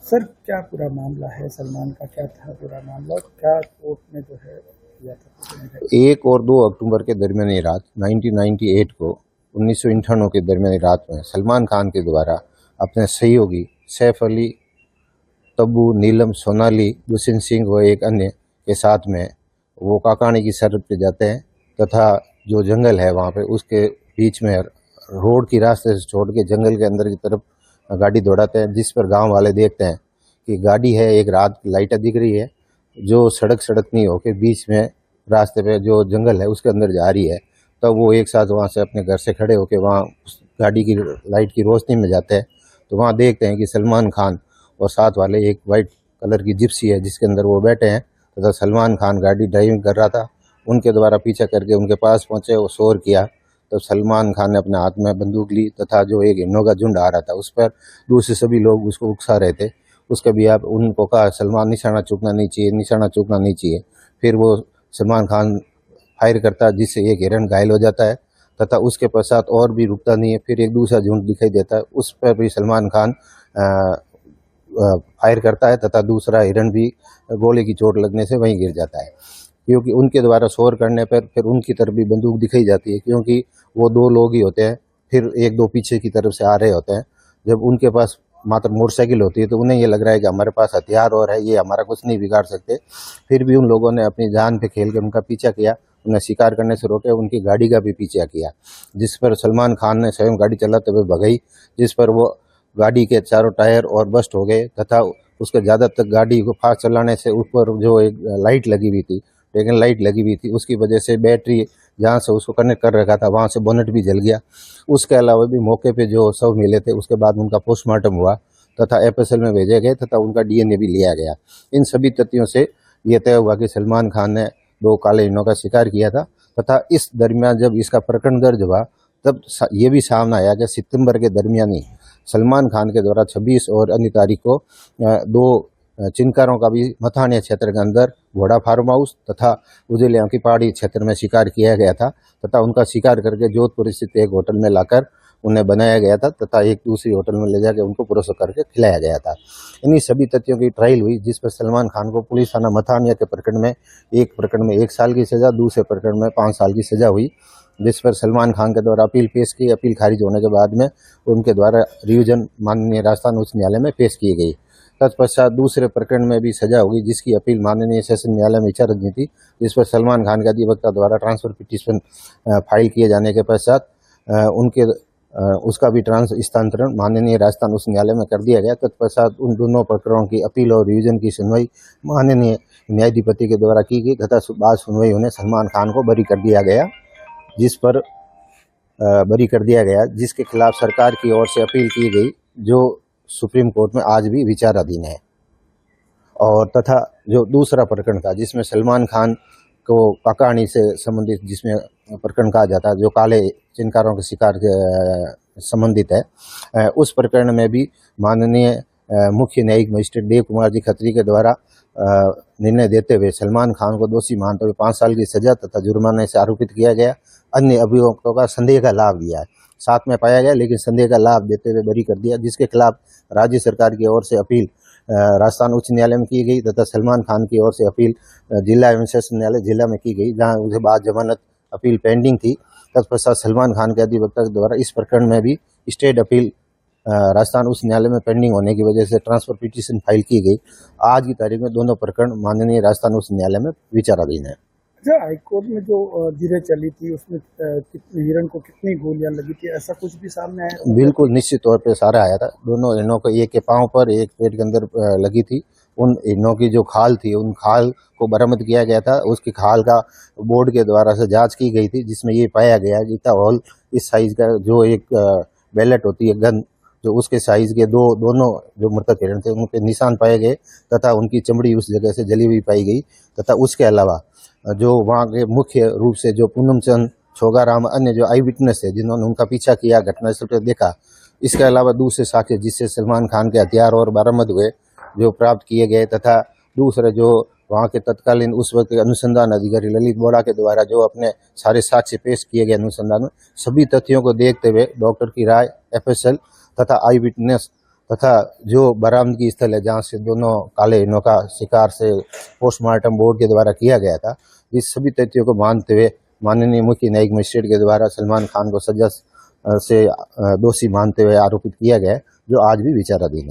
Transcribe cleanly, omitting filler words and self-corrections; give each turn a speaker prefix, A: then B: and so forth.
A: Sir क्या पूरा मामला है? सलमान का क्या था पूरा मामला और क्या कोर्ट में जो है किया था?
B: 1 और 2 अक्टूबर के दरमियानी रात 1998 को 1998 के दरमियानी रात में सलमान खान के द्वारा अपने सहयोगी सैफ अली, तब्बू, नीलम, सोनाली, दुष्यंत सिंह व एक अन्य के साथ में वो काकानी की सरहद पे जाते हैं तथा जो जंगल है वहाँ पे उसके बीच में रोड की रास्ते से छोड़ के जंगल के अंदर की तरफ गाड़ी दौड़ाते हैं, जिस पर गांव वाले देखते हैं कि गाड़ी है, एक रात लाइटें दिख रही है जो सड़क नहीं होके बीच में रास्ते पे जो जंगल है उसके अंदर जा रही है। तब वो एक साथ वहाँ से अपने घर से खड़े होकर वहाँ उस गाड़ी की लाइट की रोशनी में जाते हैं तो वहाँ देखते हैं कि सलमान खान और साथ वाले एक वाइट कलर की जिप्सी है जिसके अंदर वो बैठे हैं तथा सलमान खान गाड़ी ड्राइविंग कर रहा था। उनके द्वारा पीछा करके उनके पास पहुँचे, वो शोर किया तो सलमान खान ने अपने हाथ में बंदूक ली तथा जो एक हिरणों का झुंड आ रहा था उस पर दूसरे सभी लोग उसको उकसा रहे थे। उसके भी आप उनको कहा सलमान निशाना चूकना नहीं चाहिए, निशाना चूकना नहीं चाहिए। फिर वो सलमान खान फायर करता है जिससे एक हिरण घायल हो जाता है तथा उसके पश्चात और भी रुकता नहीं है। फिर एक दूसरा झुंड दिखाई देता है, उस पर भी सलमान खान फायर करता है तथा दूसरा हिरण भी गोले की चोट लगने से वहीं गिर जाता है। क्योंकि उनके द्वारा शोर करने पर फिर उनकी तरफ भी बंदूक दिखाई जाती है, क्योंकि वो 2 लोग ही होते हैं, फिर 1-2 पीछे की तरफ से आ रहे होते हैं। जब उनके पास मात्र मोटरसाइकिल होती है तो उन्हें ये लग रहा है कि हमारे पास हथियार और है, ये हमारा कुछ नहीं बिगाड़ सकते। फिर भी उन लोगों ने अपनी जान पे खेल कर उनका पीछा किया, उन्हें शिकार करने से रोके, उनकी गाड़ी का भी पीछा किया, जिस पर सलमान खान ने स्वयं गाड़ी चलाते हुए भगाई, जिस पर वो गाड़ी के चारों टायर और बस्ट हो गए तथा उसके ज़्यादा तक गाड़ी को फास्ट चलाने से ऊपर जो एक लाइट लगी हुई थी, लेकिन लाइट लगी हुई थी उसकी वजह से बैटरी जहाँ से उसको कनेक्ट कर रखा था वहाँ से बोनट भी जल गया। उसके अलावा भी मौके पे जो शव मिले थे उसके बाद उनका पोस्टमार्टम हुआ तथा एफएसएल में भेजे गए तथा उनका डीएनए भी लिया गया। इन सभी तथ्यों से ये तय हुआ कि सलमान खान ने 2 काले हिरणों का शिकार किया था तथा इस दरमियान जब इसका प्रकरण दर्ज हुआ तब ये भी सामने आया कि सितंबर के दरमियानी सलमान खान के द्वारा 26 और अन्य तारीख को 2 चिनकारों का भी मथानिया क्षेत्र के अंदर घोड़ा फार्म हाउस तथा उजलियां की पहाड़ी क्षेत्र में शिकार किया गया था तथा उनका शिकार करके जोधपुर स्थित एक होटल में लाकर उन्हें बनाया गया था तथा एक दूसरी होटल में ले जाकर उनको परोस करके खिलाया गया था। इन्हीं सभी तथ्यों की ट्रायल हुई जिस पर सलमान खान को पुलिस थाना मथानिया के प्रकरण में एक प्रकरण में 1 साल की सजा, दूसरे प्रकरण में 5 साल की सजा हुई, जिस पर सलमान खान के द्वारा अपील पेश की। अपील खारिज होने के बाद में उनके द्वारा रिवीजन माननीय राजस्थान उच्च न्यायालय में पेश की गई। तत्पश्चात दूसरे प्रकरण में भी सजा होगी जिसकी अपील माननीय सेशन न्यायालय में विचाराधीन थी, जिस पर सलमान खान के अधिवक्ता द्वारा ट्रांसफर पिटीशन फाइल किए जाने के पश्चात उनके उसका भी स्थानांतरण माननीय राजस्थान उच्च न्यायालय में कर दिया गया। तत्पश्चात उन दोनों प्रकरणों की अपील और रिवीजन की सुनवाई माननीय न्यायाधिपति के द्वारा की गई तथा बाद सुनवाई होने सलमान खान को बरी कर दिया गया, जिसके खिलाफ सरकार की ओर से अपील की गई जो सुप्रीम कोर्ट में आज भी विचाराधीन है। और तथा जो दूसरा प्रकरण था जिसमें सलमान खान को काकानी से संबंधित जिसमें प्रकरण कहा जाता है जो काले चिनकारों के शिकार के संबंधित है, उस प्रकरण में भी माननीय मुख्य न्यायिक मजिस्ट्रेट देव कुमार जी खत्री के द्वारा निर्णय देते हुए सलमान खान को दोषी मानते हुए 5 साल की सजा तथा जुर्माने से आरोपित किया गया। अन्य अभियुक्तों का संदेह का लाभ दिया है, साथ में पाया गया लेकिन संदेह का लाभ देते हुए बरी कर दिया, जिसके खिलाफ राज्य सरकार की ओर से अपील राजस्थान उच्च न्यायालय में की गई तथा सलमान खान की ओर से अपील जिला एवं सेशन न्यायालय जिला में की गई, जहां उसके बाद जमानत अपील पेंडिंग थी। तत्पश्चात सलमान खान के अधिवक्ता के द्वारा इस प्रकरण में भी स्टेट अपील राजस्थान उच्च न्यायालय में पेंडिंग होने की वजह से ट्रांसफर पिटीशन फाइल की गई। आज की तारीख में दोनों प्रकरण माननीय राजस्थान उच्च न्यायालय में विचाराधीन है।
A: अच्छा, हाईकोर्ट में जो धीरे चली थी उसमें कितने हिरण को कितनी गोलियां लगी थी, ऐसा कुछ भी सामने आया?
B: बिल्कुल निश्चित तौर पे सारा आया था। दोनों हिरणों को एक के पांव पर एक पेट के अंदर लगी थी। उन हिरणों की जो खाल थी उन खाल को बरामद किया गया था, उसकी खाल का बोर्ड के द्वारा से जांच की गई थी, जिसमें ये पाया गया कि इतना हॉल इस साइज का जो एक बैलेट होती है गन, जो उसके साइज के दोनों जो मृतक हिरण थे उन पे निशान पाए गए तथा उनकी चमड़ी उस जगह से जली हुई पाई गई तथा उसके अलावा जो वहाँ के मुख्य रूप से जो पूनम चंद, छोगाराम, अन्य जो आई विटनेस है जिन्होंने उनका पीछा किया, घटनास्थल पर देखा, इसके अलावा दूसरे साक्ष्य जिससे सलमान खान के हथियार और बरामद हुए जो प्राप्त किए गए तथा दूसरे जो वहाँ के तत्कालीन उस वक्त अनुसंधान अधिकारी ललित बोरा के द्वारा जो अपने सारे साक्ष्य पेश किए गए अनुसंधान में, सभी तथ्यों को देखते हुए डॉक्टर की राय, एफएसएल तथा आई विटनेस तथा जो बरामदगी स्थल है जहां से दोनों काले हिरणों का शिकार से पोस्टमार्टम बोर्ड के द्वारा किया गया था, इस सभी तथ्यों को मानते हुए माननीय मुख्य न्यायिक मजिस्ट्रेट के द्वारा सलमान खान को सजा से दोषी मानते हुए आरोपित किया गया है, जो आज भी विचाराधीन है।